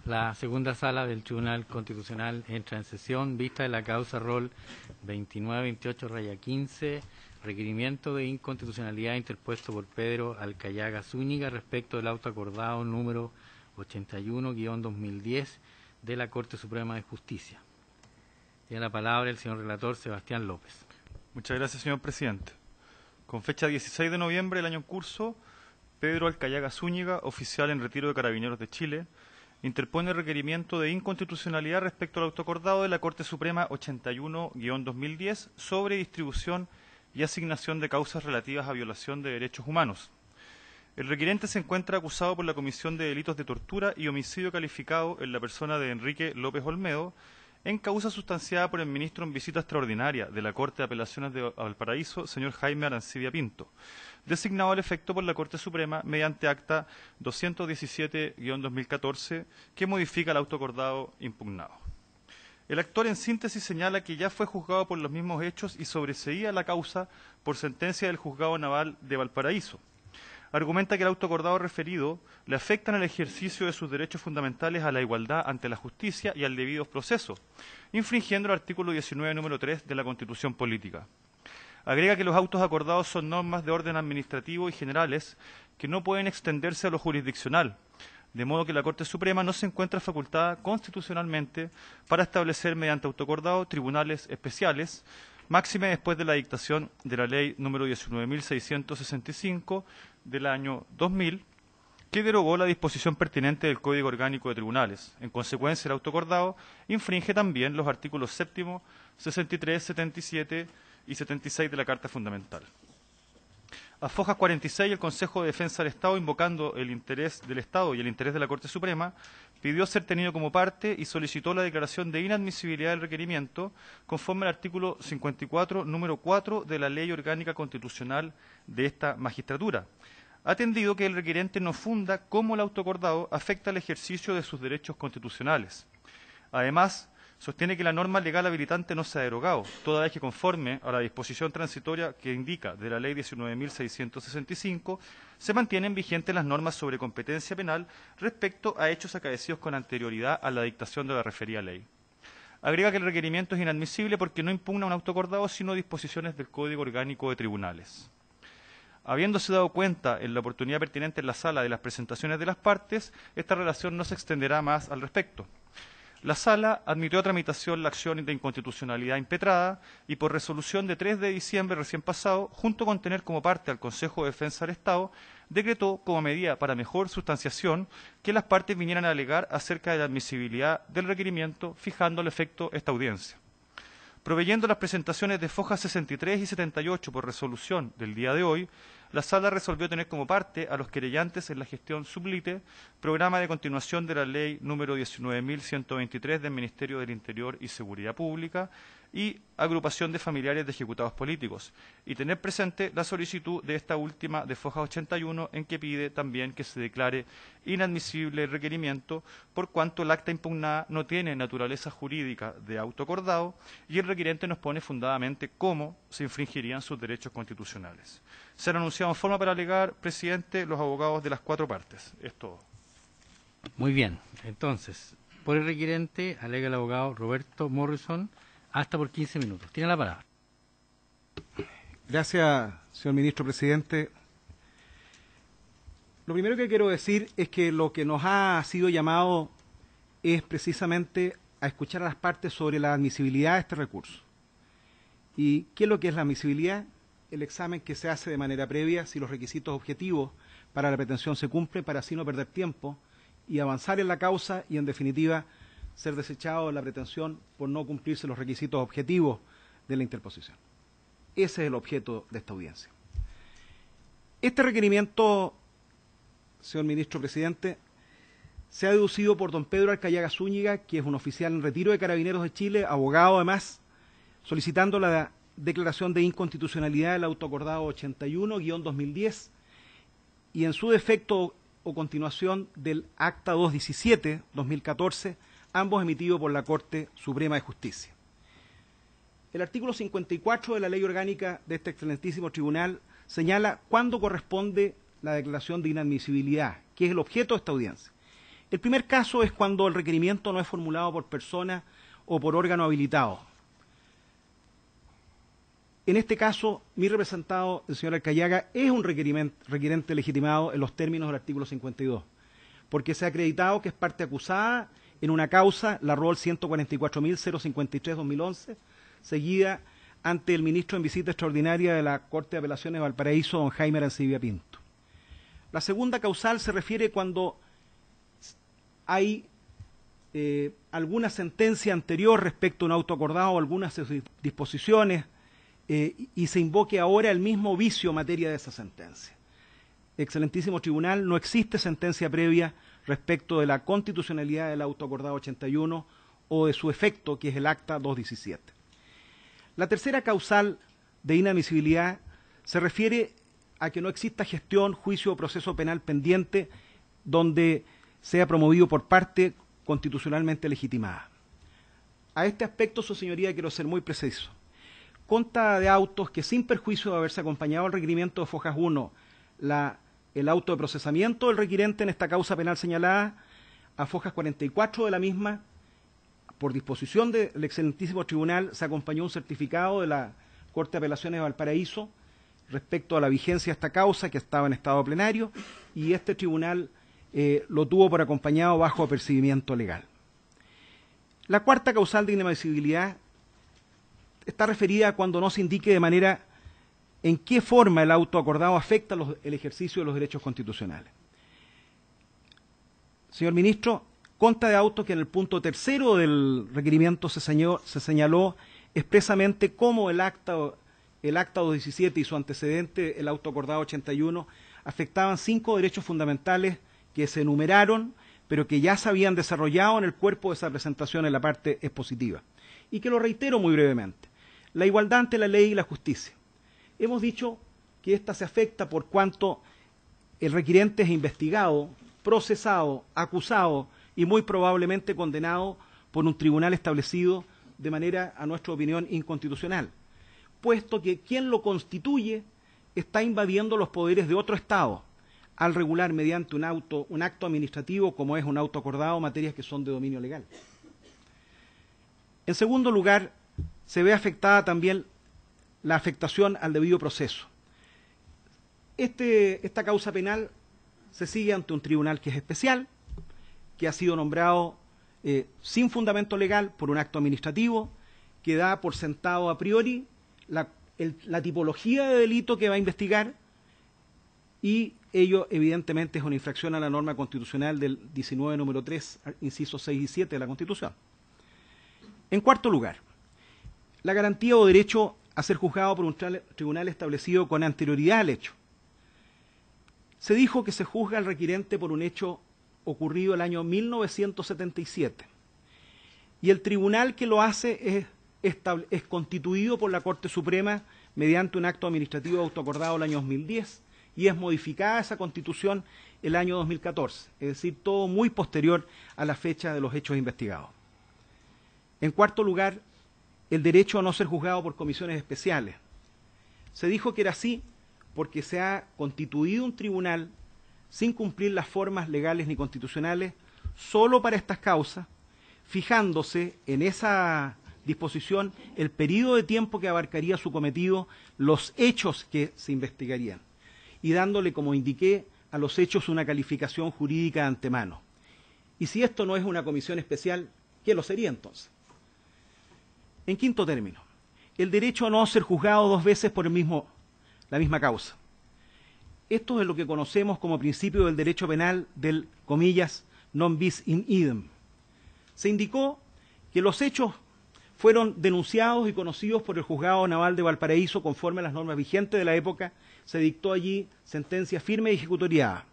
La segunda sala del Tribunal Constitucional entra en sesión, vista de la causa rol 2928-15, requerimiento de inconstitucionalidad interpuesto por Pedro Alcayaga Zúñiga respecto del auto acordado número 81-2010 de la Corte Suprema de Justicia. Tiene la palabra el señor relator Sebastián López. Muchas gracias, señor presidente. Con fecha 16 de noviembre del año en curso, Pedro Alcayaga Zúñiga, oficial en retiro de Carabineros de Chile, interpone requerimiento de inconstitucionalidad respecto al autoacordado de la Corte Suprema 81-2010 sobre distribución y asignación de causas relativas a violación de derechos humanos. El requerente se encuentra acusado por la comisión de delitos de tortura y homicidio calificado en la persona de Enrique López Olmedo, en causa sustanciada por el ministro en visita extraordinaria de la Corte de Apelaciones de Valparaíso, señor Jaime Arancibia Pinto, designado al efecto por la Corte Suprema mediante acta 217-2014, que modifica el autoacordado impugnado. El actor en síntesis señala que ya fue juzgado por los mismos hechos y sobreseía la causa por sentencia del Juzgado Naval de Valparaíso. Argumenta que el autoacordado referido le afecta en el ejercicio de sus derechos fundamentales a la igualdad ante la justicia y al debido proceso, infringiendo el artículo 19, número 3 de la Constitución Política. Agrega que los autos acordados son normas de orden administrativo y generales que no pueden extenderse a lo jurisdiccional, de modo que la Corte Suprema no se encuentra facultada constitucionalmente para establecer mediante autoacordado tribunales especiales, máxime después de la dictación de la Ley número 19.665 del año 2000, que derogó la disposición pertinente del Código Orgánico de Tribunales. En consecuencia, el autoacordado infringe también los artículos 7, 63, 77 y 76 de la Carta Fundamental. A fojas 46, el Consejo de Defensa del Estado, invocando el interés del Estado y el interés de la Corte Suprema, pidió ser tenido como parte y solicitó la declaración de inadmisibilidad del requerimiento conforme al artículo 54, número 4 de la Ley Orgánica Constitucional de esta magistratura, atendido que el requerente no funda cómo el autoacordado afecta el ejercicio de sus derechos constitucionales. Además, sostiene que la norma legal habilitante no se ha derogado, toda vez que conforme a la disposición transitoria que indica de la Ley 19.665, se mantienen vigentes las normas sobre competencia penal respecto a hechos acaecidos con anterioridad a la dictación de la referida ley. Agrega que el requerimiento es inadmisible porque no impugna un autoacordado, sino disposiciones del Código Orgánico de Tribunales. Habiéndose dado cuenta en la oportunidad pertinente en la sala de las presentaciones de las partes, esta relación no se extenderá más al respecto. La Sala admitió a tramitación la acción de inconstitucionalidad impetrada y por resolución de 3 de diciembre recién pasado, junto con tener como parte al Consejo de Defensa del Estado, decretó como medida para mejor sustanciación que las partes vinieran a alegar acerca de la admisibilidad del requerimiento, fijando al efecto esta audiencia. Proveyendo las presentaciones de fojas 63 y 78 por resolución del día de hoy, la Sala resolvió tener como parte a los querellantes en la gestión sublite, programa de continuación de la Ley número 19.123 del Ministerio del Interior y Seguridad Pública y agrupación de familiares de ejecutados políticos, y tener presente la solicitud de esta última de foja 81 en que pide también que se declare inadmisible el requerimiento por cuanto el acta impugnada no tiene naturaleza jurídica de autoacordado y el requerente nos pone fundadamente cómo se infringirían sus derechos constitucionales. Se han anunciado en forma para alegar, presidente, los abogados de las 4 partes. Es todo. Muy bien. Entonces, por el requerente, alega el abogado Roberto Morrison, hasta por 15 minutos. Tiene la palabra. Gracias, señor ministro presidente. Lo primero que quiero decir es que lo que nos ha sido llamado es precisamente a escuchar a las partes sobre la admisibilidad de este recurso. ¿Y qué es lo que es la admisibilidad? El examen que se hace de manera previa si los requisitos objetivos para la pretensión se cumplen, para así no perder tiempo y avanzar en la causa y, en definitiva, ser desechado de la pretensión por no cumplirse los requisitos objetivos de la interposición. Ese es el objeto de esta audiencia. Este requerimiento, señor ministro presidente, se ha deducido por don Pedro Alcayaga Zúñiga, que es un oficial en retiro de Carabineros de Chile, abogado además, solicitando la declaración de inconstitucionalidad del autoacordado 81-2010 y en su defecto o continuación del acta 217-2014, ambos emitidos por la Corte Suprema de Justicia. El artículo 54 de la Ley Orgánica de este excelentísimo tribunal señala cuándo corresponde la declaración de inadmisibilidad, que es el objeto de esta audiencia. El primer caso es cuando el requerimiento no es formulado por persona o por órgano habilitado. En este caso, mi representado, el señor Alcayaga, es un requerente legitimado en los términos del artículo 52, porque se ha acreditado que es parte acusada en una causa, la ROL 144.053-2011, seguida ante el ministro en visita extraordinaria de la Corte de Apelaciones de Valparaíso, don Jaime Arancibia Pinto. La segunda causal se refiere cuando hay alguna sentencia anterior respecto a un auto acordado o algunas disposiciones y se invoque ahora el mismo vicio en materia de esa sentencia. Excelentísimo Tribunal, no existe sentencia previa respecto de la constitucionalidad del auto acordado 81 o de su efecto, que es el acta 217. La tercera causal de inadmisibilidad se refiere a que no exista gestión, juicio o proceso penal pendiente donde sea promovido por parte constitucionalmente legitimada. A este aspecto, su señoría, quiero ser muy preciso. Consta de autos que, sin perjuicio de haberse acompañado al requerimiento de Fojas 1, el auto de procesamiento del requirente en esta causa penal señalada, a Fojas 44 de la misma, por disposición del excelentísimo tribunal, se acompañó un certificado de la Corte de Apelaciones de Valparaíso respecto a la vigencia de esta causa, que estaba en estado plenario, y este tribunal lo tuvo por acompañado bajo apercibimiento legal. La cuarta causal de inadmisibilidad está referida a cuando no se indique de manera en qué forma el auto acordado afecta el ejercicio de los derechos constitucionales. Señor ministro, consta de autos que en el punto tercero del requerimiento se señaló expresamente cómo el acta 217 y su antecedente, el auto acordado 81, afectaban 5 derechos fundamentales que se enumeraron, pero que ya se habían desarrollado en el cuerpo de esa presentación en la parte expositiva. Y que lo reitero muy brevemente. La igualdad ante la ley y la justicia. Hemos dicho que ésta se afecta por cuanto el requirente es investigado, procesado, acusado y muy probablemente condenado por un tribunal establecido de manera, a nuestra opinión, inconstitucional, puesto que quien lo constituye está invadiendo los poderes de otro Estado al regular mediante un acto administrativo, como es un auto acordado, materias que son de dominio legal. En segundo lugar, se ve afectada también la afectación al debido proceso. Esta causa penal se sigue ante un tribunal que es especial, que ha sido nombrado sin fundamento legal por un acto administrativo, que da por sentado a priori la tipología de delito que va a investigar, y ello evidentemente es una infracción a la norma constitucional del 19 número 3, incisos 6 y 7 de la Constitución. En cuarto lugar, la garantía o derecho a ser juzgado por un tribunal establecido con anterioridad al hecho. Se dijo que se juzga al requirente por un hecho ocurrido el año 1977, y el tribunal que lo hace es constituido por la Corte Suprema mediante un acto administrativo autoacordado el año 2010, y es modificada esa constitución el año 2014, es decir, todo muy posterior a la fecha de los hechos investigados. En cuarto lugar, el derecho a no ser juzgado por comisiones especiales. Se dijo que era así porque se ha constituido un tribunal sin cumplir las formas legales ni constitucionales solo para estas causas, fijándose en esa disposición el periodo de tiempo que abarcaría su cometido, los hechos que se investigarían, y dándole, como indiqué, a los hechos una calificación jurídica de antemano. Y si esto no es una comisión especial, ¿qué lo sería entonces? En quinto término, el derecho a no ser juzgado 2 veces por la misma causa. Esto es lo que conocemos como principio del derecho penal del, comillas, non bis in idem. Se indicó que los hechos fueron denunciados y conocidos por el Juzgado Naval de Valparaíso conforme a las normas vigentes de la época. Se dictó allí sentencia firme y ejecutoriada.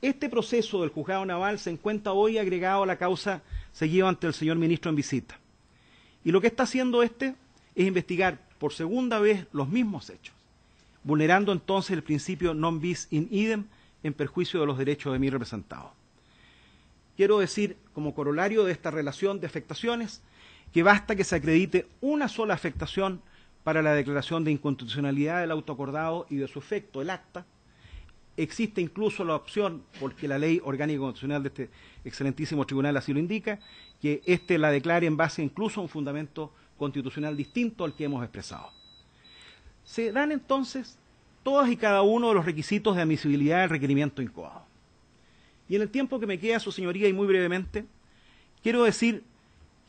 Este proceso del Juzgado Naval se encuentra hoy agregado a la causa seguida ante el señor ministro en visita. Y lo que está haciendo es investigar por segunda vez los mismos hechos, vulnerando entonces el principio non bis in idem en perjuicio de los derechos de mi representado. Quiero decir, como corolario de esta relación de afectaciones, que basta que se acredite una sola afectación para la declaración de inconstitucionalidad del auto acordado y de su efecto, el acta, existe incluso la opción, porque la ley orgánica constitucional de este excelentísimo tribunal así lo indica, que éste la declare en base incluso a un fundamento constitucional distinto al que hemos expresado. Se dan entonces todos y cada uno de los requisitos de admisibilidad del requerimiento incoado. Y en el tiempo que me queda, su señoría, y muy brevemente, quiero decir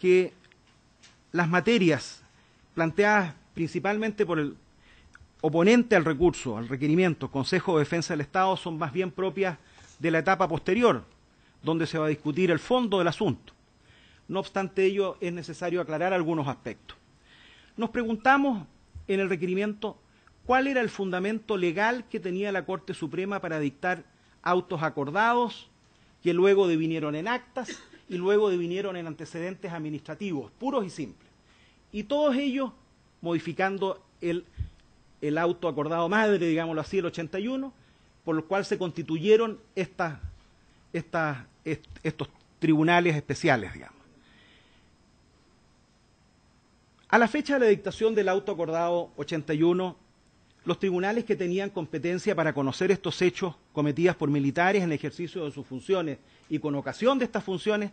que las materias planteadas principalmente por el oponente al recurso, al requerimiento, Consejo de Defensa del Estado, son más bien propias de la etapa posterior, donde se va a discutir el fondo del asunto. No obstante ello, es necesario aclarar algunos aspectos. Nos preguntamos en el requerimiento cuál era el fundamento legal que tenía la Corte Suprema para dictar autos acordados que luego devinieron en actas y luego devinieron en antecedentes administrativos, puros y simples. Y todos ellos modificando el auto acordado madre, digámoslo así, el 81, por lo cual se constituyeron estos tribunales especiales, digamos. A la fecha de la dictación del auto acordado 81, los tribunales que tenían competencia para conocer estos hechos cometidos por militares en el ejercicio de sus funciones y con ocasión de estas funciones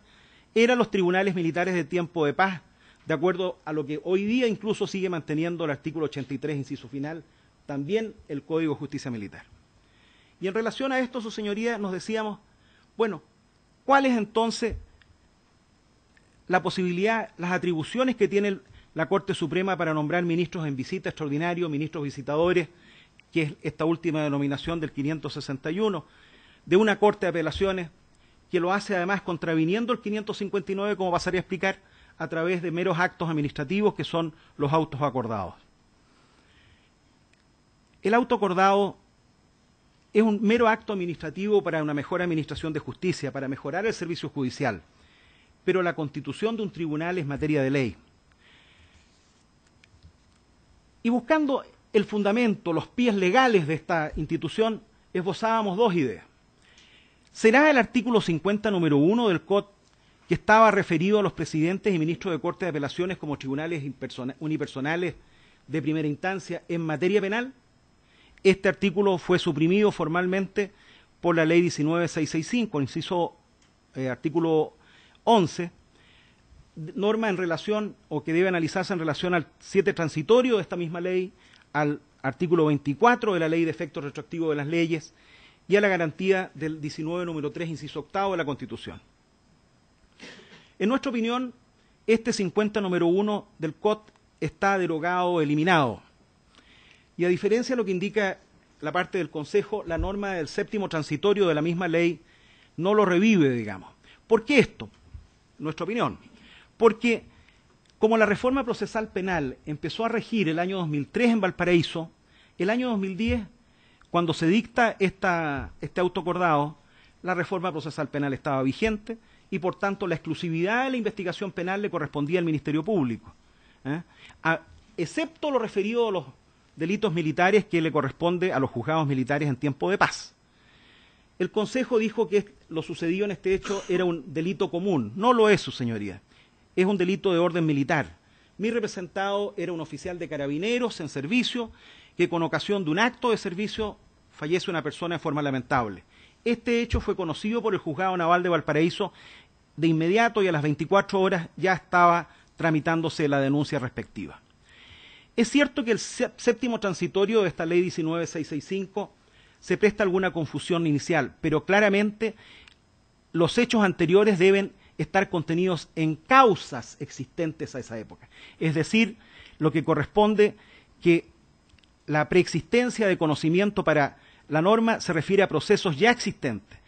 eran los tribunales militares de tiempo de paz, de acuerdo a lo que hoy día incluso sigue manteniendo el artículo 83, inciso final, también el Código de Justicia Militar. Y en relación a esto, su señoría, nos decíamos, bueno, ¿cuál es entonces la posibilidad, las atribuciones que tiene la Corte Suprema para nombrar ministros en visita extraordinario, ministros visitadores, que es esta última denominación del 561, de una Corte de Apelaciones, que lo hace además contraviniendo el 559, como pasaré a explicar, a través de meros actos administrativos que son los autos acordados? El auto acordado es un mero acto administrativo para una mejor administración de justicia, para mejorar el servicio judicial, pero la constitución de un tribunal es materia de ley. Y buscando el fundamento, los pies legales de esta institución, esbozábamos dos ideas. ¿Será el artículo 50, número 1 del COD, que estaba referido a los presidentes y ministros de Corte de Apelaciones como tribunales unipersonales de primera instancia en materia penal? Este artículo fue suprimido formalmente por la ley 19665, inciso artículo 11, norma en relación, o que debe analizarse en relación al 7 transitorio de esta misma ley, al artículo 24 de la ley de efectos retroactivos de las leyes y a la garantía del 19, número 3, inciso octavo de la Constitución. En nuestra opinión, este 50, número 1 del COD está derogado o eliminado. Y a diferencia de lo que indica la parte del Consejo, la norma del 7º transitorio de la misma ley no lo revive, digamos. ¿Por qué esto? Nuestra opinión. Porque como la reforma procesal penal empezó a regir el año 2003 en Valparaíso, el año 2010, cuando se dicta este auto acordado, la reforma procesal penal estaba vigente y por tanto la exclusividad de la investigación penal le correspondía al Ministerio Público, excepto lo referido a los delitos militares que le corresponde a los juzgados militares en tiempo de paz. El Consejo dijo que lo sucedido en este hecho era un delito común. No lo es, su señoría. Es un delito de orden militar. Mi representado era un oficial de carabineros en servicio que con ocasión de un acto de servicio fallece una persona de forma lamentable. Este hecho fue conocido por el Juzgado Naval de Valparaíso de inmediato y a las 24 horas ya estaba tramitándose la denuncia respectiva. Es cierto que el 7º transitorio de esta ley 19665 se presta alguna confusión inicial, pero claramente los hechos anteriores deben estar contenidos en causas existentes a esa época. Es decir, lo que corresponde que la preexistencia de conocimiento para la norma se refiere a procesos ya existentes.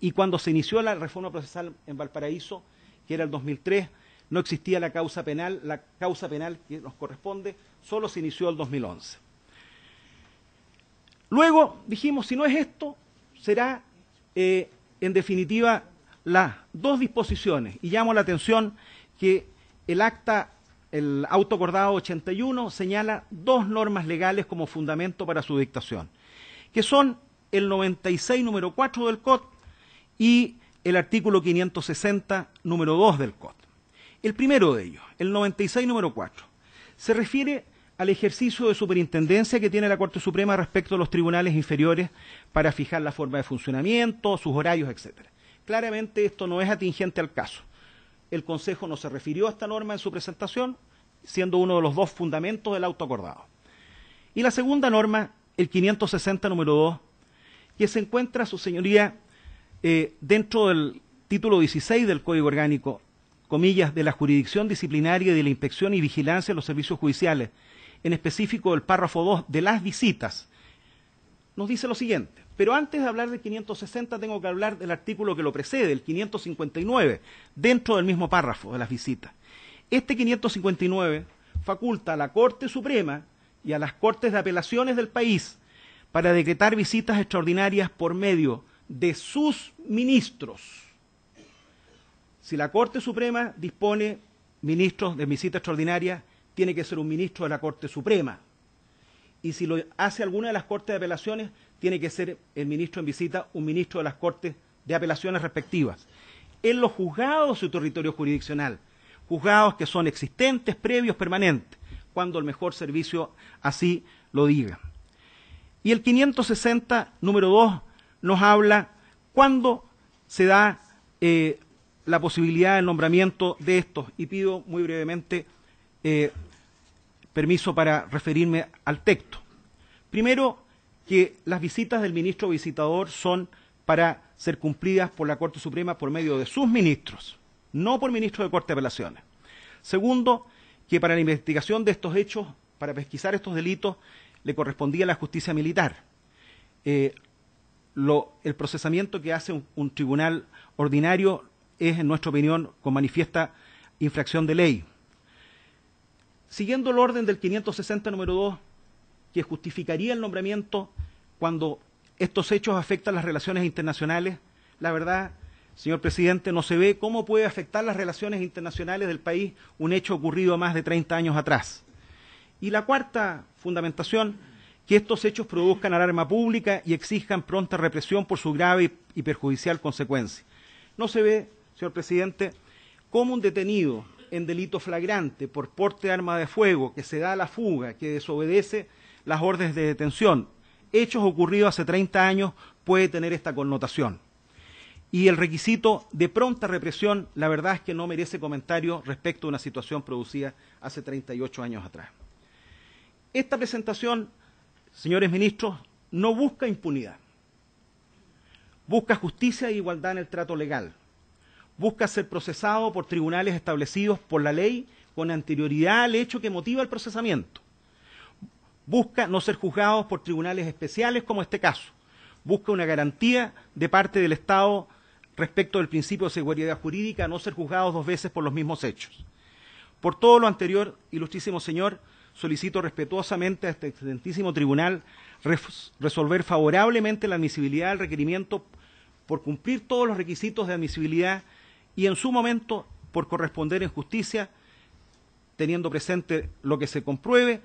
Y cuando se inició la reforma procesal en Valparaíso, que era el 2003, no existía la causa penal que nos corresponde, solo se inició el 2011. Luego dijimos, si no es esto, será en definitiva las dos disposiciones, y llamo la atención que el auto acordado 81 señala dos normas legales como fundamento para su dictación, que son el 96, número 4 del COD y el artículo 560, número 2 del COD. El primero de ellos, el 96, número 4, se refiere al ejercicio de superintendencia que tiene la Corte Suprema respecto a los tribunales inferiores para fijar la forma de funcionamiento, sus horarios, etc. Claramente esto no es atingente al caso. El Consejo no se refirió a esta norma en su presentación, siendo uno de los dos fundamentos del auto acordado. Y la segunda norma, el 560 número 2, que se encuentra, su señoría, dentro del título 16 del Código Orgánico, comillas, de la jurisdicción disciplinaria y de la inspección y vigilancia de los servicios judiciales, en específico el párrafo 2 de las visitas, nos dice lo siguiente. Pero antes de hablar del 560 tengo que hablar del artículo que lo precede, el 559, dentro del mismo párrafo de las visitas. Este 559 faculta a la Corte Suprema y a las Cortes de Apelaciones del país para decretar visitas extraordinarias por medio de sus ministros. Si la Corte Suprema dispone ministros de visita extraordinaria, tiene que ser un ministro de la Corte Suprema. Y si lo hace alguna de las Cortes de Apelaciones, tiene que ser el ministro en visita, un ministro de las Cortes de Apelaciones respectivas. En los juzgados de su territorio jurisdiccional, juzgados que son existentes, previos, permanentes, cuando el mejor servicio así lo diga. Y el 560, número 2, nos habla cuándo se da la posibilidad del nombramiento de estos. Y pido muy brevemente permiso para referirme al texto. Primero, que las visitas del ministro visitador son para ser cumplidas por la Corte Suprema por medio de sus ministros, no por ministros de Corte de Apelaciones. Segundo, que para la investigación de estos hechos, para pesquisar estos delitos, le correspondía a la justicia militar. El procesamiento que hace un tribunal ordinario es, en nuestra opinión, con manifiesta infracción de ley. Siguiendo el orden del 560 número 2, que justificaría el nombramiento cuando estos hechos afectan las relaciones internacionales, la verdad, señor presidente, no se ve cómo puede afectar las relaciones internacionales del país un hecho ocurrido más de 30 años atrás. Y la cuarta fundamentación, que estos hechos produzcan alarma pública y exijan pronta represión por su grave y perjudicial consecuencia. No se ve, señor presidente, cómo un detenido en delito flagrante por porte de arma de fuego, que se da a la fuga, que desobedece las órdenes de detención, hechos ocurridos hace 30 años, puede tener esta connotación. Y el requisito de pronta represión, la verdad es que no merece comentario respecto a una situación producida hace 38 años atrás. Esta presentación, señores ministros, no busca impunidad. Busca justicia e igualdad en el trato legal. Busca ser procesado por tribunales establecidos por la ley con anterioridad al hecho que motiva el procesamiento. Busca no ser juzgados por tribunales especiales como este caso. Busca una garantía de parte del Estado respecto del principio de seguridad jurídica, no ser juzgados dos veces por los mismos hechos. Por todo lo anterior, ilustrísimo señor, solicito respetuosamente a este excelentísimo tribunal resolver favorablemente la admisibilidad del requerimiento por cumplir todos los requisitos de admisibilidad y en su momento por corresponder en justicia, teniendo presente lo que se compruebe,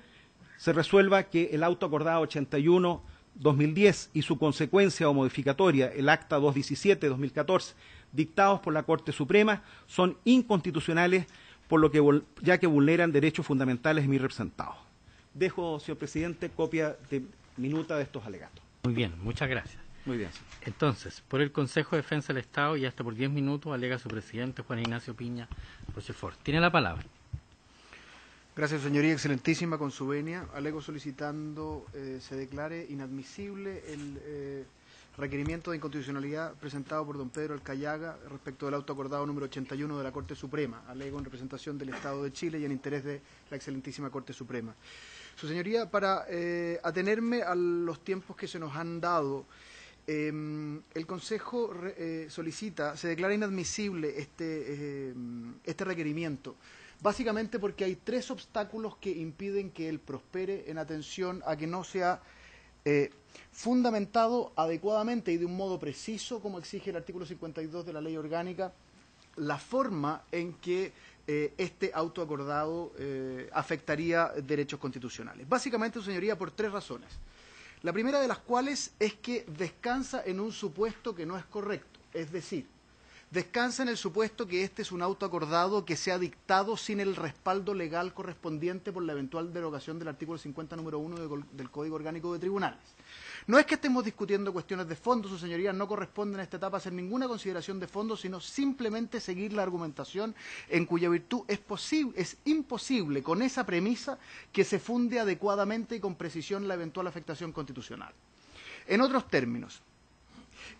se resuelva que el auto acordado 81-2010 y su consecuencia o modificatoria, el acta 217-2014, dictados por la Corte Suprema, son inconstitucionales por lo que ya que vulneran derechos fundamentales de mis representados. Dejo, señor presidente, copia de minuta de estos alegatos. Muy bien, muchas gracias. Muy bien, señor. Entonces, por el Consejo de Defensa del Estado y hasta por 10 minutos alega su presidente Juan Ignacio Piña Rochefort. Tiene la palabra. Gracias, señoría, excelentísima, con su venia. Alego solicitando se declare inadmisible el requerimiento de inconstitucionalidad presentado por don Pedro Alcayaga respecto del auto acordado número 81 de la Corte Suprema. Alego en representación del Estado de Chile y en interés de la excelentísima Corte Suprema. Su señoría, para atenerme a los tiempos que se nos han dado, el Consejo solicita, se declara inadmisible este requerimiento, básicamente porque hay tres obstáculos que impiden que él prospere en atención a que no sea fundamentado adecuadamente y de un modo preciso, como exige el artículo 52 de la Ley Orgánica, la forma en que este auto acordado afectaría derechos constitucionales. Básicamente, su señoría, por tres razones. La primera de las cuales es que descansa en un supuesto que no es correcto, es decir, descansa en el supuesto que este es un auto acordado que se ha dictado sin el respaldo legal correspondiente por la eventual derogación del artículo 50, número 1 del Código Orgánico de Tribunales. No es que estemos discutiendo cuestiones de fondo, sus señorías, no corresponde en esta etapa hacer ninguna consideración de fondo, sino simplemente seguir la argumentación en cuya virtud es imposible, con esa premisa, que se funde adecuadamente y con precisión la eventual afectación constitucional. En otros términos,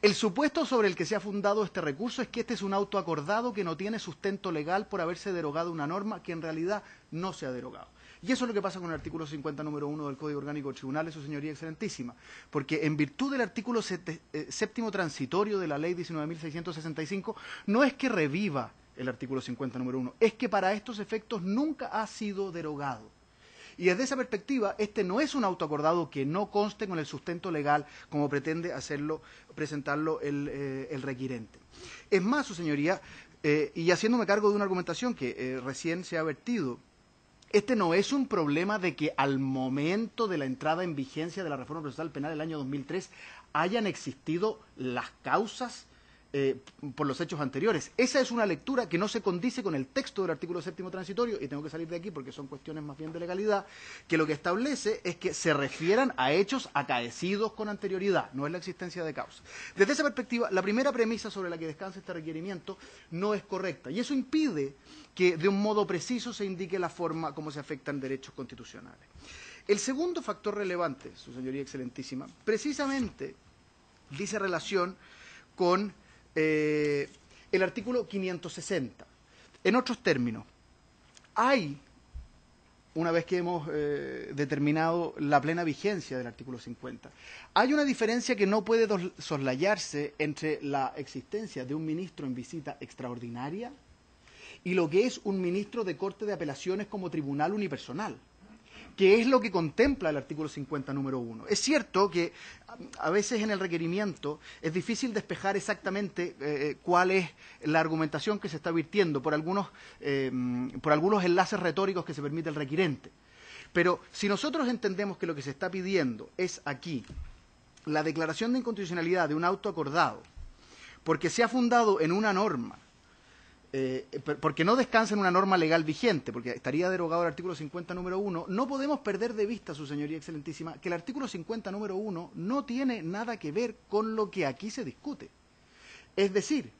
el supuesto sobre el que se ha fundado este recurso es que este es un auto acordado que no tiene sustento legal por haberse derogado una norma que en realidad no se ha derogado. Y eso es lo que pasa con el artículo 50, número 1 del Código Orgánico de Tribunales, su señoría excelentísima, porque en virtud del artículo séptimo transitorio de la Ley 19.665, no es que reviva el artículo 50, número 1, es que para estos efectos nunca ha sido derogado. Y desde esa perspectiva, este no es un auto acordado que no conste con el sustento legal como pretende presentarlo el requirente. Es más, su señoría, y haciéndome cargo de una argumentación que recién se ha vertido, este no es un problema de que al momento de la entrada en vigencia de la reforma procesal penal del año 2003 hayan existido las causas por los hechos anteriores. Esa es una lectura que no se condice con el texto del artículo séptimo transitorio, y tengo que salir de aquí porque son cuestiones más bien de legalidad, que lo que establece es que se refieran a hechos acaecidos con anterioridad, no es la existencia de causa. Desde esa perspectiva, la primera premisa sobre la que descansa este requerimiento no es correcta, y eso impide que de un modo preciso se indique la forma como se afectan derechos constitucionales. El segundo factor relevante, su señoría excelentísima, precisamente dice relación con el artículo 560. En otros términos, hay, una vez que hemos determinado la plena vigencia del artículo 50, hay una diferencia que no puede soslayarse entre la existencia de un ministro en visita extraordinaria y lo que es un ministro de Corte de Apelaciones como tribunal unipersonal, que es lo que contempla el artículo 50, número 1. Es cierto que a veces en el requerimiento es difícil despejar exactamente cuál es la argumentación que se está virtiendo por algunos enlaces retóricos que se permite el requirente. Pero si nosotros entendemos que lo que se está pidiendo es aquí la declaración de inconstitucionalidad de un auto acordado, porque se ha fundado en una norma, porque no descansa en una norma legal vigente, porque estaría derogado el artículo 50, número 1, no podemos perder de vista, su señoría excelentísima, que el artículo 50, número 1 no tiene nada que ver con lo que aquí se discute. Es decir,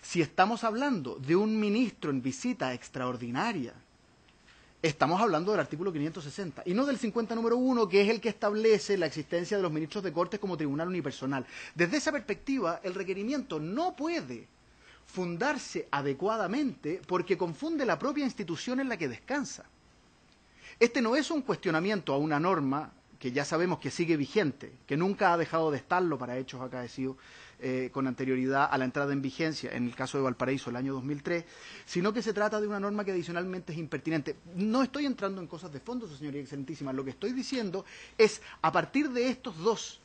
si estamos hablando de un ministro en visita extraordinaria, estamos hablando del artículo 560, y no del 50, número 1, que es el que establece la existencia de los ministros de Cortes como tribunal unipersonal. Desde esa perspectiva, el requerimiento no puede fundarse adecuadamente porque confunde la propia institución en la que descansa. Este no es un cuestionamiento a una norma que ya sabemos que sigue vigente, que nunca ha dejado de estarlo para hechos acaecidos con anterioridad a la entrada en vigencia, en el caso de Valparaíso, el año 2003, sino que se trata de una norma que adicionalmente es impertinente. No estoy entrando en cosas de fondo, su señoría excelentísima, lo que estoy diciendo es, a partir de estos dos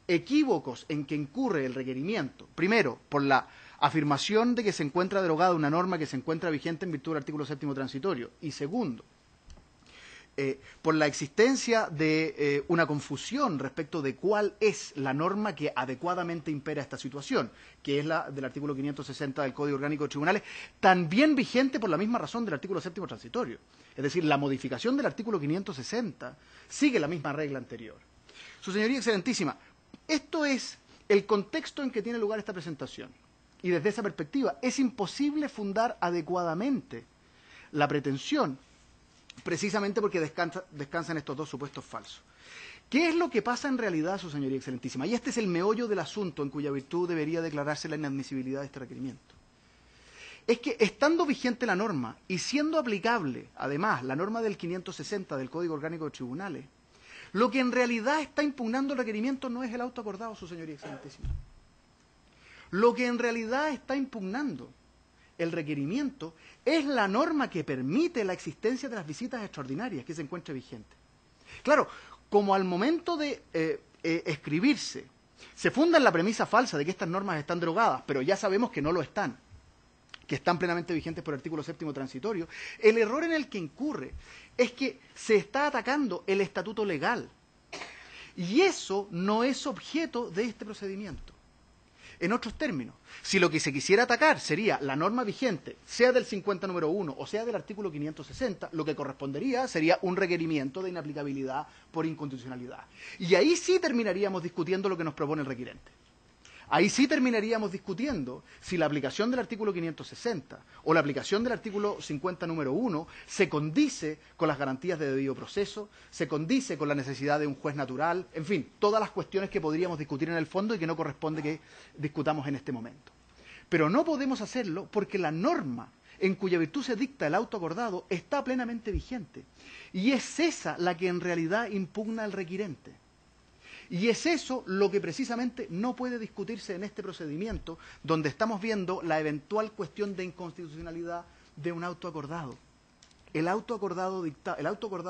equívocos en que incurre el requerimiento, primero, por la afirmación de que se encuentra derogada una norma que se encuentra vigente en virtud del artículo séptimo transitorio, y segundo, por la existencia de una confusión respecto de cuál es la norma que adecuadamente impera esta situación, que es la del artículo 560 del Código Orgánico de Tribunales, también vigente por la misma razón del artículo séptimo transitorio. Es decir, la modificación del artículo 560 sigue la misma regla anterior. Su señoría excelentísima, esto es el contexto en que tiene lugar esta presentación. Y desde esa perspectiva es imposible fundar adecuadamente la pretensión, precisamente porque descansan estos dos supuestos falsos. ¿Qué es lo que pasa en realidad, su señoría excelentísima? Y este es el meollo del asunto en cuya virtud debería declararse la inadmisibilidad de este requerimiento. Es que estando vigente la norma y siendo aplicable, además, la norma del 560 del Código Orgánico de Tribunales, lo que en realidad está impugnando el requerimiento no es el auto acordado, su señoría excelentísima. Lo que en realidad está impugnando el requerimiento es la norma que permite la existencia de las visitas extraordinarias que se encuentre vigente. Claro, como al momento de escribirse se funda en la premisa falsa de que estas normas están derogadas, pero ya sabemos que no lo están, que están plenamente vigentes por el artículo séptimo transitorio, el error en el que incurre es que se está atacando el estatuto legal. Y eso no es objeto de este procedimiento. En otros términos, si lo que se quisiera atacar sería la norma vigente, sea del 50 número 1 o sea del artículo 560, lo que correspondería sería un requerimiento de inaplicabilidad por inconstitucionalidad. Y ahí sí terminaríamos discutiendo lo que nos propone el requirente. Ahí sí terminaríamos discutiendo si la aplicación del artículo 560 o la aplicación del artículo 50 número 1 se condice con las garantías de debido proceso, se condice con la necesidad de un juez natural, en fin, todas las cuestiones que podríamos discutir en el fondo y que no corresponde que discutamos en este momento. Pero no podemos hacerlo porque la norma en cuya virtud se dicta el auto acordado está plenamente vigente. Y es esa la que en realidad impugna al requirente. Y es eso lo que precisamente no puede discutirse en este procedimiento, donde estamos viendo la eventual cuestión de inconstitucionalidad de un auto acordado. El auto acordado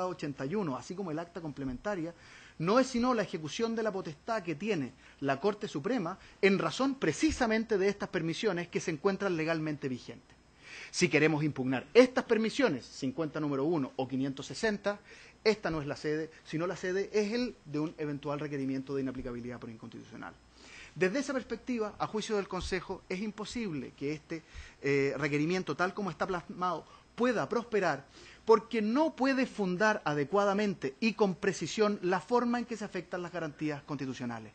81, así como el acta complementaria, no es sino la ejecución de la potestad que tiene la Corte Suprema en razón precisamente de estas permisiones que se encuentran legalmente vigentes. Si queremos impugnar estas permisiones, 50 número 1 o 560, esta no es la sede, sino la sede es el de un eventual requerimiento de inaplicabilidad por inconstitucional. Desde esa perspectiva, a juicio del Consejo, es imposible que este requerimiento, tal como está plasmado, pueda prosperar, porque no puede fundar adecuadamente y con precisión la forma en que se afectan las garantías constitucionales.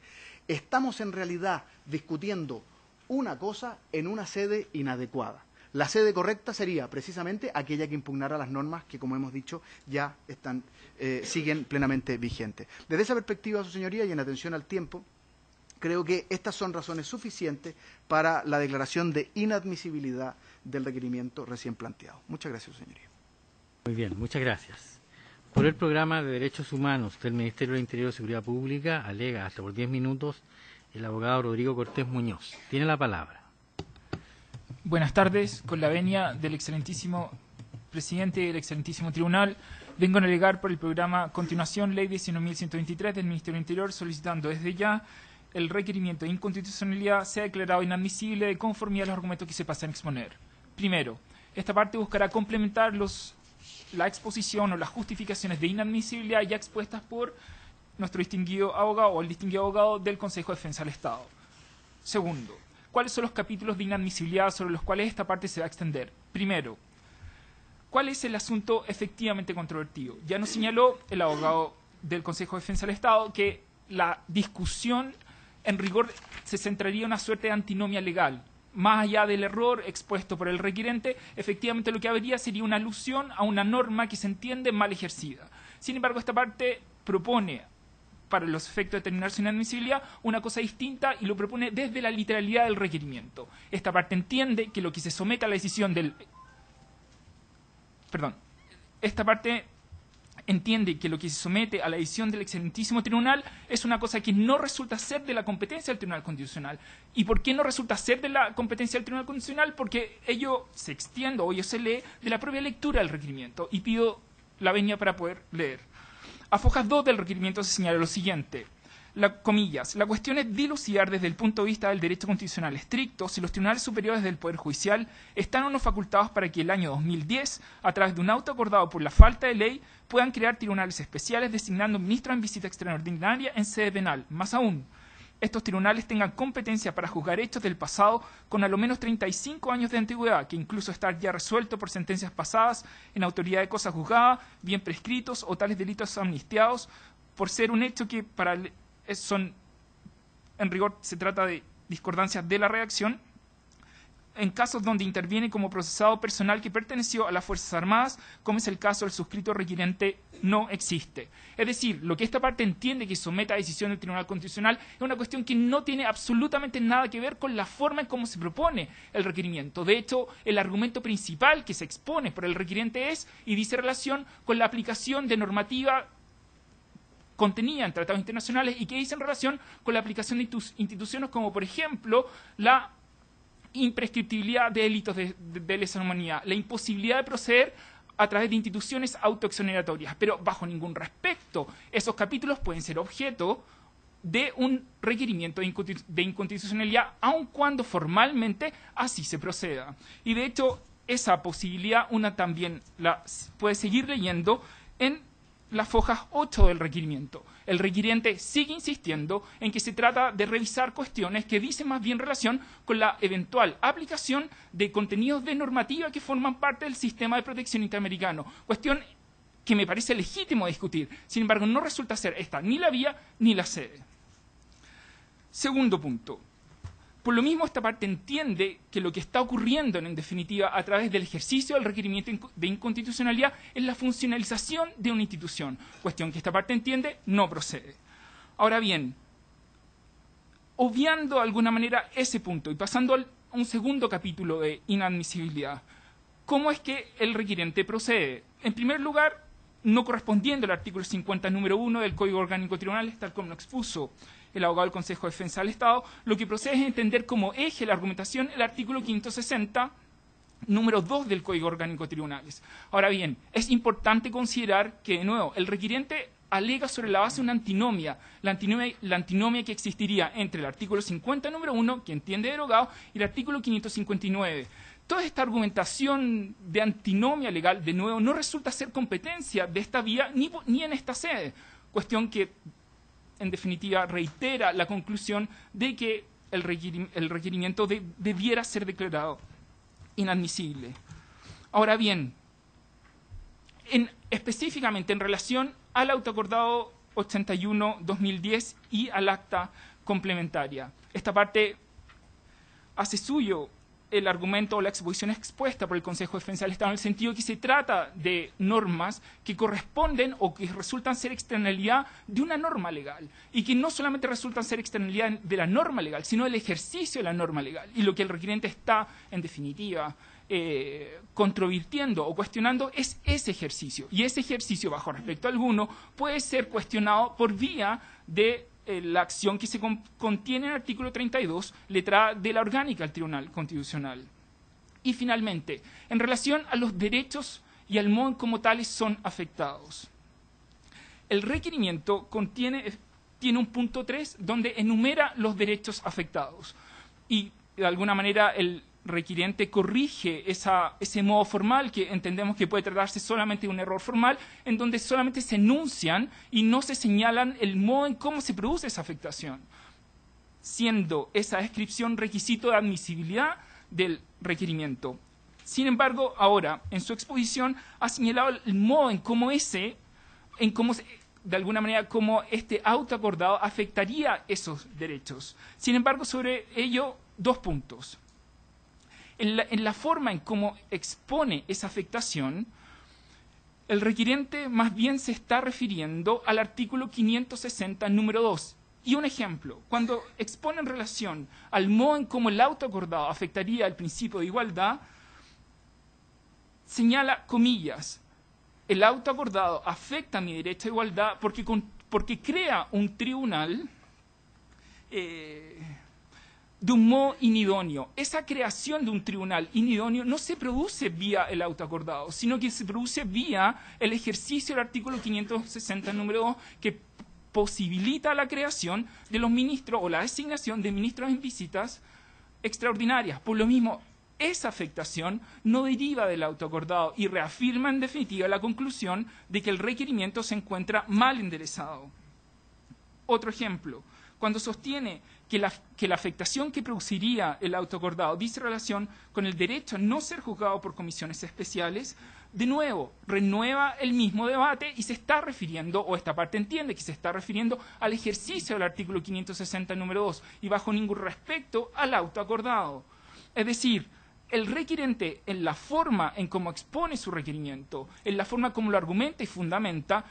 Estamos en realidad discutiendo una cosa en una sede inadecuada. La sede correcta sería precisamente aquella que impugnara las normas que, como hemos dicho, ya siguen plenamente vigentes. Desde esa perspectiva, su señoría, y en atención al tiempo, creo que estas son razones suficientes para la declaración de inadmisibilidad del requerimiento recién planteado. Muchas gracias, su señoría. Muy bien, muchas gracias. Por el programa de Derechos Humanos del Ministerio del Interior y Seguridad Pública, alega hasta por 10 minutos el abogado Rodrigo Cortés Muñoz. Tiene la palabra. Buenas tardes, con la venia del excelentísimo presidente del excelentísimo tribunal, vengo a alegar por el programa Continuación Ley 19.123 del Ministerio del Interior, solicitando desde ya el requerimiento de inconstitucionalidad sea declarado inadmisible de conformidad a los argumentos que se pasan a exponer. Primero, esta parte buscará complementar la exposición o las justificaciones de inadmisibilidad ya expuestas por nuestro distinguido abogado o el distinguido abogado del Consejo de Defensa del Estado. Segundo, ¿cuáles son los capítulos de inadmisibilidad sobre los cuales esta parte se va a extender? Primero, ¿cuál es el asunto efectivamente controvertido? Ya nos señaló el abogado del Consejo de Defensa del Estado que la discusión en rigor se centraría en una suerte de antinomia legal. Más allá del error expuesto por el requirente, efectivamente lo que habría sería una alusión a una norma que se entiende mal ejercida. Sin embargo, esta parte propone, para los efectos de determinar su inadmisibilidad, una cosa distinta y lo propone desde la literalidad del requerimiento. Esta parte entiende que lo que se somete a la decisión Esta parte entiende que lo que se somete a la decisión del excelentísimo tribunal es una cosa que no resulta ser de la competencia del Tribunal Constitucional. ¿Y por qué no resulta ser de la competencia del Tribunal Constitucional? Porque ello se extiende o ello se lee de la propia lectura del requerimiento. Y pido la venia para poder leer. A fojas 2 del requerimiento se señala lo siguiente. Comillas, la cuestión es dilucidar desde el punto de vista del derecho constitucional estricto si los tribunales superiores del Poder Judicial están o no facultados para que el año 2010, a través de un auto acordado por la falta de ley, puedan crear tribunales especiales designando ministros en visita extraordinaria en sede penal. Más aún, estos tribunales tengan competencia para juzgar hechos del pasado con a lo menos 35 años de antigüedad, que incluso estar ya resuelto por sentencias pasadas en autoridad de cosa juzgada, bien prescritos o tales delitos amnistiados, por ser un hecho que en rigor se trata de discordancias de la redacción, en casos donde interviene como procesado personal que perteneció a las Fuerzas Armadas, como es el caso del suscrito requirente, no existe. Es decir, lo que esta parte entiende que someta a decisión del Tribunal Constitucional es una cuestión que no tiene absolutamente nada que ver con la forma en cómo se propone el requerimiento. De hecho, el argumento principal que se expone por el requirente es, y dice relación con la aplicación de normativa contenida en tratados internacionales y que dice en relación con la aplicación de instituciones como, por ejemplo, la imprescriptibilidad de delitos de lesa humanidad, la imposibilidad de proceder a través de instituciones autoexoneratorias, pero bajo ningún respecto. Esos capítulos pueden ser objeto de un requerimiento de inconstitucionalidad, aun cuando formalmente así se proceda. Y de hecho, esa posibilidad una también la puede seguir leyendo en las fojas 8 del requerimiento. El requiriente sigue insistiendo en que se trata de revisar cuestiones que dicen más bien relación con la eventual aplicación de contenidos de normativa que forman parte del sistema de protección interamericano. Cuestión que me parece legítimo discutir. Sin embargo, no resulta ser esta ni la vía ni la sede. Segundo punto. Por lo mismo, esta parte entiende que lo que está ocurriendo, en definitiva, a través del ejercicio del requerimiento de inconstitucionalidad es la funcionalización de una institución, cuestión que esta parte entiende no procede. Ahora bien, obviando de alguna manera ese punto y pasando a un segundo capítulo de inadmisibilidad, ¿cómo es que el requiriente procede? En primer lugar, no correspondiendo al artículo 50, número 1 del Código Orgánico Tribunal, tal como lo expuso el abogado del Consejo de Defensa del Estado, lo que procede es entender como eje de la argumentación el artículo 560, número 2 del Código Orgánico Tribunales. Ahora bien, es importante considerar que, de nuevo, el requiriente alega sobre la base de una antinomia, la antinomia que existiría entre el artículo 50, número 1, que entiende derogado, y el artículo 559. Toda esta argumentación de antinomia legal, de nuevo, no resulta ser competencia de esta vía ni en esta sede, cuestión que, en definitiva, reitera la conclusión de que el requerimiento debiera ser declarado inadmisible. Ahora bien, específicamente en relación al autoacordado 81-2010 y al acta complementaria, esta parte hace suyo el argumento o la exposición expuesta por el Consejo de Defensa del Estado, en el sentido de que se trata de normas que corresponden o que resultan ser externalidad de una norma legal, y que no solamente resultan ser externalidad de la norma legal, sino del ejercicio de la norma legal. Y lo que el requiriente está, en definitiva, controvirtiendo o cuestionando es ese ejercicio. Y ese ejercicio, bajo respecto alguno, puede ser cuestionado por vía de la acción que se contiene en el artículo 32, letra A de la orgánica del Tribunal Constitucional. Y finalmente, en relación a los derechos y al modo en cómo tales son afectados. El requerimiento tiene un punto 3 donde enumera los afectados. Y de alguna manera el requiriente corrige ese modo formal, que entendemos que puede tratarse solamente de un error formal, en donde solamente se enuncian y no se señalan el modo en cómo se produce esa afectación, siendo esa descripción requisito de admisibilidad del requerimiento. Sin embargo, ahora, en su exposición, ha señalado el modo en cómo de alguna manera, cómo este autoacordado afectaría esos derechos. Sin embargo, sobre ello, 2 puntos. En la forma en cómo expone esa afectación, el requiriente más bien se está refiriendo al artículo 560, número 2. Y un ejemplo, cuando expone en relación al modo en cómo el autoacordado afectaría el principio de igualdad, señala, comillas, el autoacordado afecta mi derecho a igualdad porque crea un tribunal de un modo inidóneo. Esa creación de un tribunal inidóneo no se produce vía el autoacordado, sino que se produce vía el ejercicio del artículo 560, número 2, que posibilita la creación de los ministros o la designación de ministros en visitas extraordinarias. Por lo mismo, esa afectación no deriva del autoacordado y reafirma en definitiva la conclusión de que el requerimiento se encuentra mal enderezado. Otro ejemplo, cuando sostiene que la afectación que produciría el autoacordado dice relación con el derecho a no ser juzgado por comisiones especiales, de nuevo, renueva el mismo debate y se está refiriendo, o esta parte entiende que se está refiriendo al ejercicio del artículo 560, número 2, y bajo ningún respecto al autoacordado. Es decir, el requiriente, en la forma en cómo expone su requerimiento, en la forma como lo argumenta y fundamenta,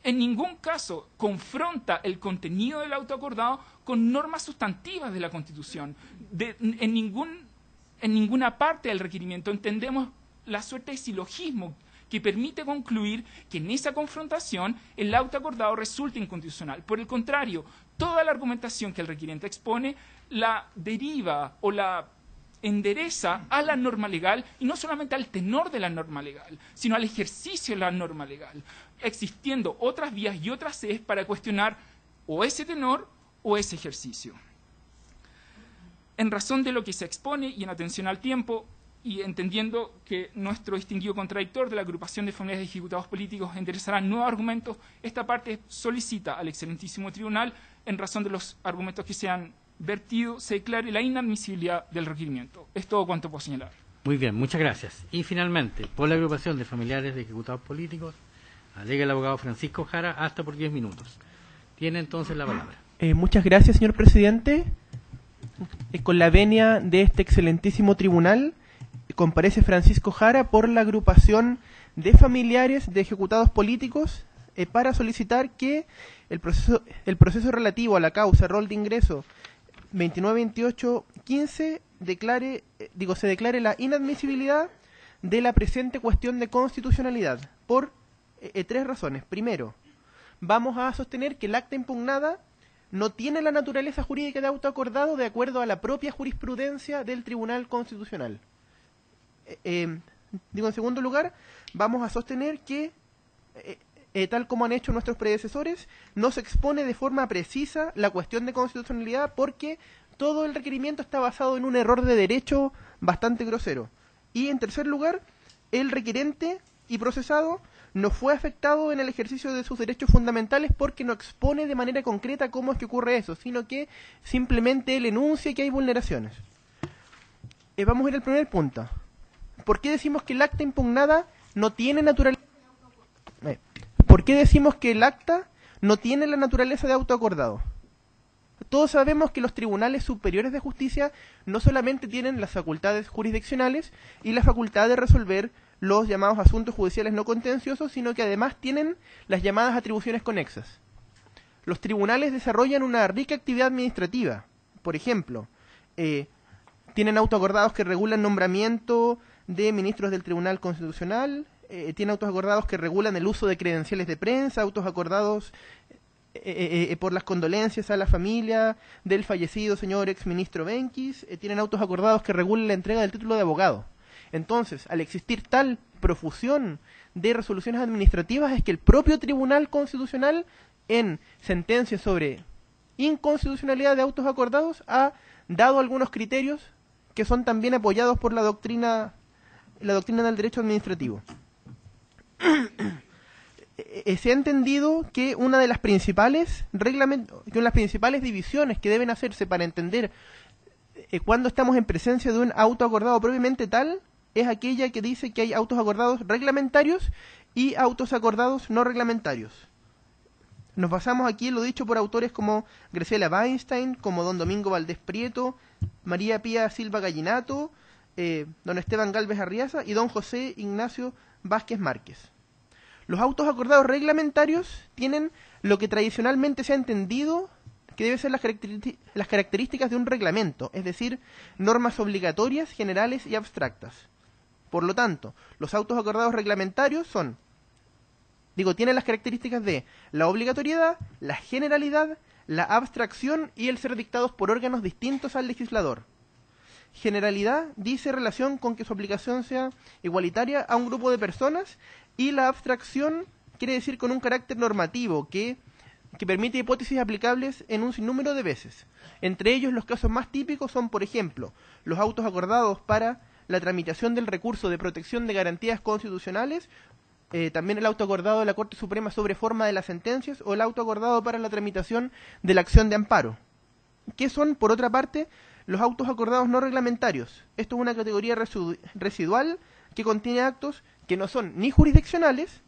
en ningún caso confronta el contenido del autoacordado con normas sustantivas de la Constitución. En ninguna parte del requerimiento entendemos la suerte de silogismo que permite concluir que en esa confrontación el autoacordado resulta inconstitucional. Por el contrario, toda la argumentación que el requiriente expone la deriva o la endereza a la norma legal, y no solamente al tenor de la norma legal, sino al ejercicio de la norma legal, existiendo otras vías y otras sedes para cuestionar o ese tenor o ese ejercicio. En razón de lo que se expone y en atención al tiempo, y entendiendo que nuestro distinguido contradictor de la agrupación de familiares de ejecutados políticos enderezará nuevos argumentos, esta parte solicita al excelentísimo tribunal, en razón de los argumentos que se han vertido, se declare la inadmisibilidad del requerimiento. Es todo cuanto puedo señalar. Muy bien, muchas gracias. Y finalmente, por la agrupación de familiares de ejecutados políticos, alega el abogado Francisco Jara, hasta por 10 minutos. Tiene entonces la palabra. Muchas gracias, señor presidente. Con la venia de este excelentísimo tribunal, comparece Francisco Jara por la agrupación de familiares de ejecutados políticos para solicitar que el proceso relativo a la causa rol de ingreso 292815 se declare la inadmisibilidad de la presente cuestión de constitucionalidad por 3 razones. Primero, vamos a sostener que el acta impugnada no tiene la naturaleza jurídica de auto acordado de acuerdo a la propia jurisprudencia del Tribunal Constitucional. En segundo lugar, vamos a sostener que, tal como han hecho nuestros predecesores, no se expone de forma precisa la cuestión de constitucionalidad porque todo el requerimiento está basado en un error de derecho bastante grosero. Y en tercer lugar, el requerente y procesado no fue afectado en el ejercicio de sus derechos fundamentales porque no expone de manera concreta cómo es que ocurre eso, sino que simplemente él enuncia que hay vulneraciones. Vamos a ir al primer punto. ¿Por qué decimos que el acta impugnada no tiene naturaleza de autoacordado? ¿Por qué decimos que el acta no tiene la naturaleza de autoacordado? Todos sabemos que los tribunales superiores de justicia no solamente tienen las facultades jurisdiccionales y la facultad de resolver los llamados asuntos judiciales no contenciosos, sino que además tienen las llamadas atribuciones conexas. Los tribunales desarrollan una rica actividad administrativa. Por ejemplo, tienen autoacordados que regulan nombramiento de ministros del Tribunal Constitucional, tienen autos acordados que regulan el uso de credenciales de prensa, autos acordados por las condolencias a la familia del fallecido señor exministro Benquis, tienen autos acordados que regulan la entrega del título de abogado. Entonces, al existir tal profusión de resoluciones administrativas, es que el propio Tribunal Constitucional, en sentencias sobre inconstitucionalidad de autos acordados, ha dado algunos criterios que son también apoyados por la doctrina del derecho administrativo. Se ha entendido que una de las principales divisiones que deben hacerse para entender cuando estamos en presencia de un auto acordado propiamente tal es aquella que dice que hay autos acordados reglamentarios y autos acordados no reglamentarios. Nos basamos aquí en lo dicho por autores como Graciela Weinstein, como don Domingo Valdés Prieto, María Pía Silva Gallinato, don Esteban Galvez Arriaza y don José Ignacio Vázquez Márquez. Los autos acordados reglamentarios tienen lo que tradicionalmente se ha entendido que deben ser las características de un reglamento, es decir, normas obligatorias, generales y abstractas. Por lo tanto, los autos acordados reglamentarios tienen las características de la obligatoriedad, la generalidad, la abstracción y el ser dictados por órganos distintos al legislador. Generalidad dice relación con que su aplicación sea igualitaria a un grupo de personas, y la abstracción quiere decir con un carácter normativo que permite hipótesis aplicables en un sinnúmero de veces. Entre ellos, los casos más típicos son, por ejemplo, los autos acordados para la tramitación del recurso de protección de garantías constitucionales, también el auto acordado de la Corte Suprema sobre forma de las sentencias o el auto acordado para la tramitación de la acción de amparo. ¿Qué son, por otra parte, los autos acordados no reglamentarios? Esto es una categoría residual que contiene actos que no son ni jurisdiccionales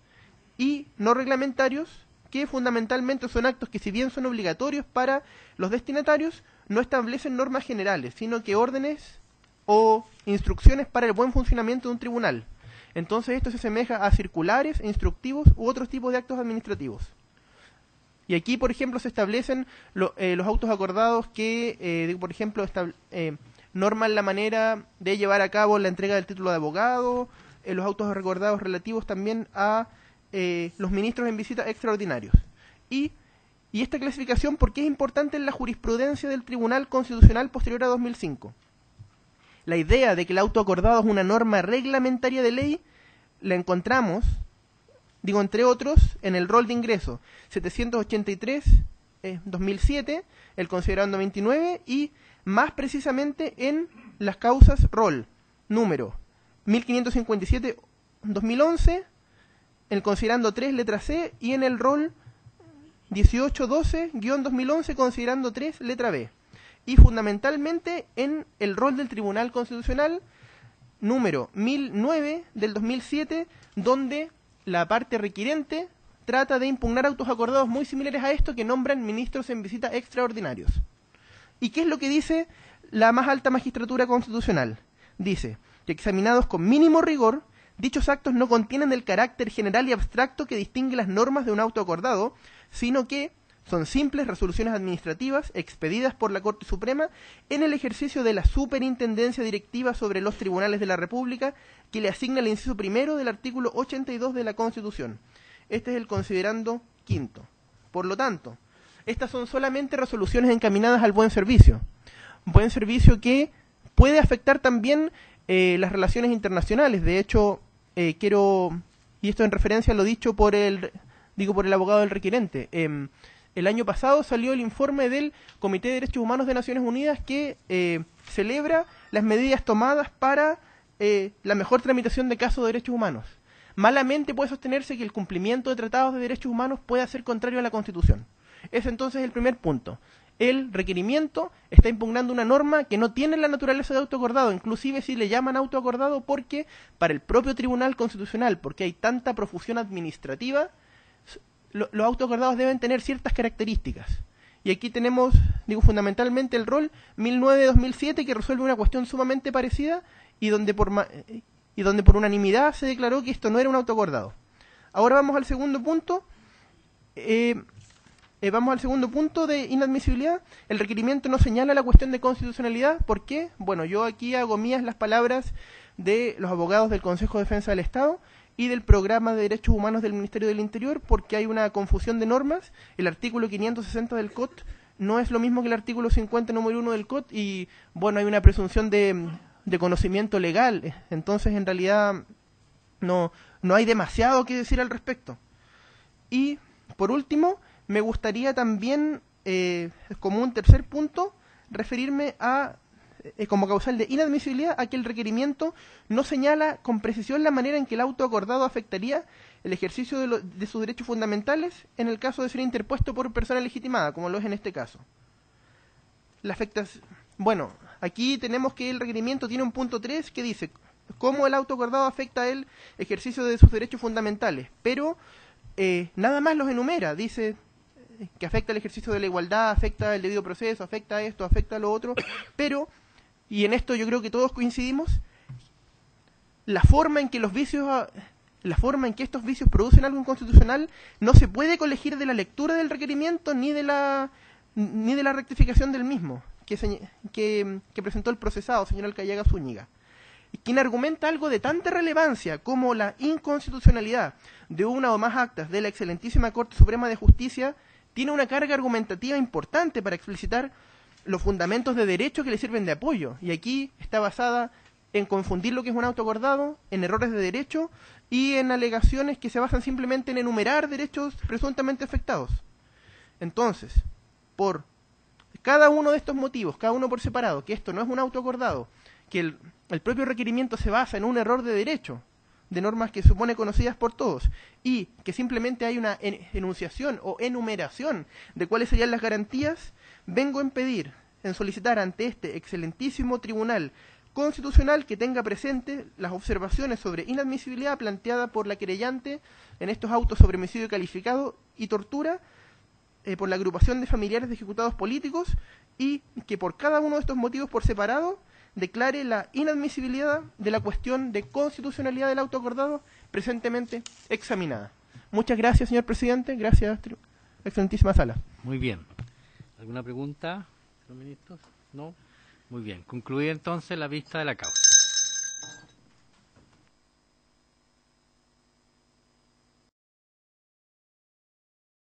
y no reglamentarios, que fundamentalmente son actos que, si bien son obligatorios para los destinatarios, no establecen normas generales, sino que órdenes o instrucciones para el buen funcionamiento de un tribunal. Entonces esto se asemeja a circulares, instructivos u otros tipos de actos administrativos. Y aquí, por ejemplo, se establecen los autos acordados que, por ejemplo, norman la manera de llevar a cabo la entrega del título de abogado, los autos acordados relativos también a los ministros en visita extraordinarios. Y esta clasificación, ¿por qué es importante en la jurisprudencia del Tribunal Constitucional posterior a 2005? La idea de que el auto acordado es una norma reglamentaria de ley la encontramos, entre otros, en el rol de ingreso 783-2007, el considerando 29, y más precisamente en las causas rol número 1557-2011, el considerando 3, letra C, y en el rol 1812-2011, considerando 3, letra B. Y fundamentalmente en el rol del Tribunal Constitucional, número 1009 del 2007, donde la parte requirente trata de impugnar autos acordados muy similares a esto que nombran ministros en visita extraordinarios. ¿Y qué es lo que dice la más alta magistratura constitucional? Dice que examinados con mínimo rigor, dichos actos no contienen el carácter general y abstracto que distingue las normas de un auto acordado, sino que son simples resoluciones administrativas expedidas por la Corte Suprema en el ejercicio de la superintendencia directiva sobre los tribunales de la República que le asigna el inciso primero del artículo 82 de la Constitución. Este es el considerando quinto. Por lo tanto, estas son solamente resoluciones encaminadas al buen servicio. Buen servicio que puede afectar también las relaciones internacionales. De hecho, quiero, y esto en referencia a lo dicho por el abogado del requerente, el año pasado salió el informe del Comité de Derechos Humanos de Naciones Unidas que celebra las medidas tomadas para la mejor tramitación de casos de derechos humanos. Malamente puede sostenerse que el cumplimiento de tratados de derechos humanos pueda ser contrario a la Constitución. Ese entonces es el primer punto. El requerimiento está impugnando una norma que no tiene la naturaleza de autoacordado, inclusive si le llaman autoacordado porque para el propio Tribunal Constitucional, porque hay tanta profusión administrativa, los autoacordados deben tener ciertas características. Y aquí tenemos, fundamentalmente el rol 1009-2007 que resuelve una cuestión sumamente parecida y donde por unanimidad se declaró que esto no era un autoacordado. Ahora vamos al segundo punto. Vamos al segundo punto de inadmisibilidad. El requerimiento no señala la cuestión de constitucionalidad. ¿Por qué? Bueno, yo aquí hago mías las palabras de los abogados del Consejo de Defensa del Estado y del Programa de Derechos Humanos del Ministerio del Interior, porque hay una confusión de normas. El artículo 560 del COT no es lo mismo que el artículo 50 número 1 del COT y, bueno, hay una presunción de conocimiento legal. Entonces, en realidad, no hay demasiado que decir al respecto. Y, por último, me gustaría también, como un tercer punto, referirme a, como causal de inadmisibilidad, a que el requerimiento no señala con precisión la manera en que el auto acordado afectaría el ejercicio de sus derechos fundamentales en el caso de ser interpuesto por persona legitimada, como lo es en este caso. Bueno, aquí tenemos que el requerimiento tiene un punto 3 que dice cómo el auto acordado afecta el ejercicio de sus derechos fundamentales, pero nada más los enumera, dice que afecta el ejercicio de la igualdad, afecta el debido proceso, afecta esto, afecta lo otro, pero, y en esto yo creo que todos coincidimos, la forma en que estos vicios producen algo inconstitucional no se puede colegir de la lectura del requerimiento ni de la rectificación del mismo que presentó el procesado, señor Alcayaga Zúñiga. Y quien argumenta algo de tanta relevancia como la inconstitucionalidad de una o más actas de la excelentísima Corte Suprema de Justicia tiene una carga argumentativa importante para explicitar los fundamentos de derecho que le sirven de apoyo. Y aquí está basada en confundir lo que es un auto acordado, en errores de derecho y en alegaciones que se basan simplemente en enumerar derechos presuntamente afectados. Entonces, por cada uno de estos motivos, cada uno por separado, que esto no es un auto acordado, que el propio requerimiento se basa en un error de derecho, de normas que supone conocidas por todos, y que simplemente hay una enunciación o enumeración de cuáles serían las garantías, vengo en solicitar ante este excelentísimo Tribunal Constitucional que tenga presente las observaciones sobre inadmisibilidad planteada por la querellante en estos autos sobre homicidio calificado y tortura por la agrupación de familiares de ejecutados políticos y que por cada uno de estos motivos por separado declare la inadmisibilidad de la cuestión de constitucionalidad del auto acordado presentemente examinada. Muchas gracias, señor presidente. Gracias, excelentísima sala. Muy bien. ¿Alguna pregunta, señor ministro? No. Muy bien. Concluye entonces la vista de la causa.